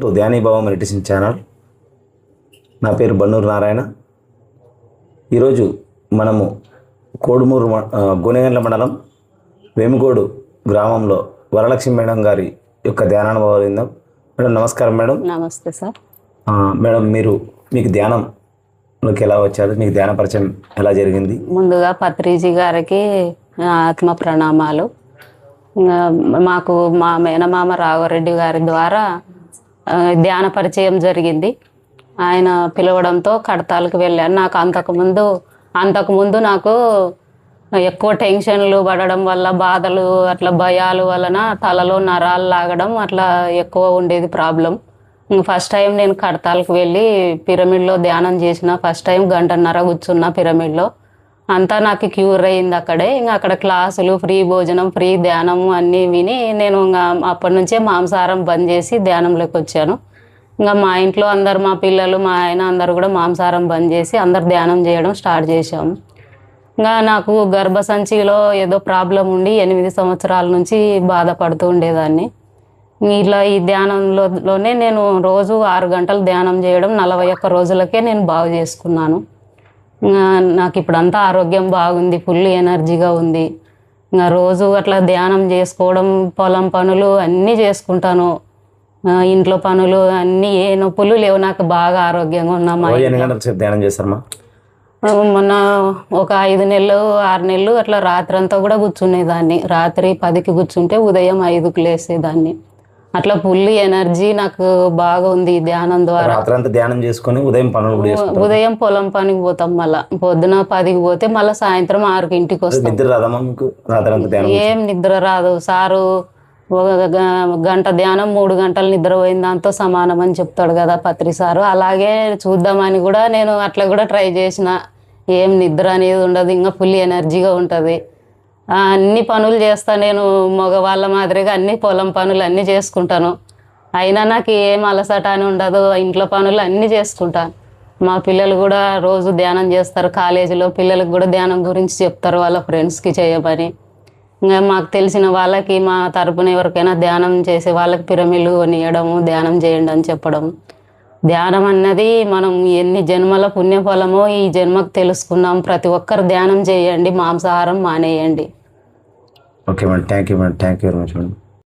To ధ్యానీభావ meditation channel. నా పేరు బన్నూరు నారాయణ. ఈరోజు మనము కోడుమూరు గోనెగండ్ల మండలం వేముగోడు గ్రామంలో వరలక్ష్మి మేడం గారి యొక్క ధ్యానానుభవాలు విందాం. మేడం నమస్కారం. మేడం నమస్తే సార్. మేడం మీకు ధ్యానంలోకి ఎలా వచ్చారు? మీకు ధ్యాన పరిచయం ఎలా జరిగింది? ముందుగా పత్రిజీ గారికి ఆత్మ ప్రణామాలు. మాకు మా మేనమామ రాఘవరెడ్డి గారి ద్వారా ధ్యాన పరిచయం జరిగింది. ఆయన పిలవడంతో కడతాలకు వెళ్ళాను. నాకు అంతకుముందు నాకు ఎక్కువ టెన్షన్లు పడడం వల్ల, బాధలు, అట్లా భయాలు వలన తలలో నరాలు లాగడం అట్లా ఎక్కువ ఉండేది ప్రాబ్లం. ఫస్ట్ టైం నేను కడతాలకు వెళ్ళి పిరమిడ్లో ధ్యానం చేసిన. ఫస్ట్ టైం 1.5 గంట కూర్చున్న పిరమిడ్లో. అంతా నాకు క్యూర్ అయింది అక్కడే. అక్కడ క్లాసులు, ఫ్రీ భోజనం, ఫ్రీ ధ్యానం అన్నీ విని నేను అప్పటి నుంచే మాంసాహారం బంద్ చేసి ధ్యానంలోకి వచ్చాను. మా ఇంట్లో అందరు, మా పిల్లలు, మా ఆయన అందరు కూడా మాంసాహారం బంద్ చేసి అందరు ధ్యానం చేయడం స్టార్ట్ చేశాము. నాకు గర్భసంచిలో ఏదో ప్రాబ్లం ఉండి 8 సంవత్సరాల నుంచి బాధపడుతూ ఉండేదాన్ని. ఇలా ఈ ధ్యానంలోనే నేను రోజు 6 గంటలు ధ్యానం చేయడం 41 రోజులకే నేను బాగు చేసుకున్నాను. నాకు ఇప్పుడు అంతా ఆరోగ్యం బాగుంది, ఫుల్ ఎనర్జీగా ఉంది. రోజు అట్లా ధ్యానం చేసుకోవడం, పొలం పనులు అన్నీ చేసుకుంటాను, ఇంట్లో పనులు అన్నీ, ఏ నొప్పులు లేవు. నాకు బాగా ఆరోగ్యంగా ఉన్నామా. ధ్యానం చేస్తారమ్మా? మొన్న ఒక 5 నెలలు 6 నెలలు అట్లా రాత్రంతా కూడా కూర్చునేదాన్ని. రాత్రి 10కి కూర్చుంటే ఉదయం 5కి లేసేదాన్ని. అట్లా ఫుల్ ఎనర్జీ నాకు బాగా ఉంది ఈ ధ్యానం ద్వారా. రాత్రంతా ధ్యానం చేసుకొని ఉదయం పొలం పనికి పోతాం. మళ్ళీ పొద్దున 10కి పోతే మళ్ళీ సాయంత్రం 6కి ఇంటికి వస్తాం. ఏం నిద్ర రాదు సారు. 1 గంట ధ్యానం 3 గంటలు నిద్రపోయిన దాంతో సమానం అని చెప్తాడు కదా పత్రి సారు. అలాగే చూద్దామని కూడా నేను అట్లా కూడా ట్రై చేసిన. ఏం నిద్ర అనేది ఉండదు, ఇంకా ఫుల్ ఎనర్జీగా ఉంటుంది. అన్ని పనులు చేస్తా నేను, మగవాళ్ళ మాదిరిగా అన్ని పొలం పనులు అన్నీ చేసుకుంటాను. అయినా నాకు ఏం అలసట అని ఉండదు. ఇంట్లో పనులు అన్నీ చేసుకుంటాను. మా పిల్లలు కూడా రోజు ధ్యానం చేస్తారు. కాలేజీలో పిల్లలకు కూడా ధ్యానం గురించి చెప్తారు వాళ్ళ ఫ్రెండ్స్కి చేయమని. ఇంకా మాకు తెలిసిన వాళ్ళకి, మా తరపున ఎవరికైనా ధ్యానం చేసే వాళ్ళకి పిరమిడ్లు కొనియడము, ధ్యానం చేయండి అని చెప్పడం. ధ్యానం అన్నది మనం ఎన్ని జన్మల పుణ్యఫలమో ఈ జన్మకు తెలుసుకున్నాం. ప్రతి ఒక్కరు ధ్యానం చేయండి, మాంసాహారం మానేయండి. Okay madam, thank you madam, thank you very much madam.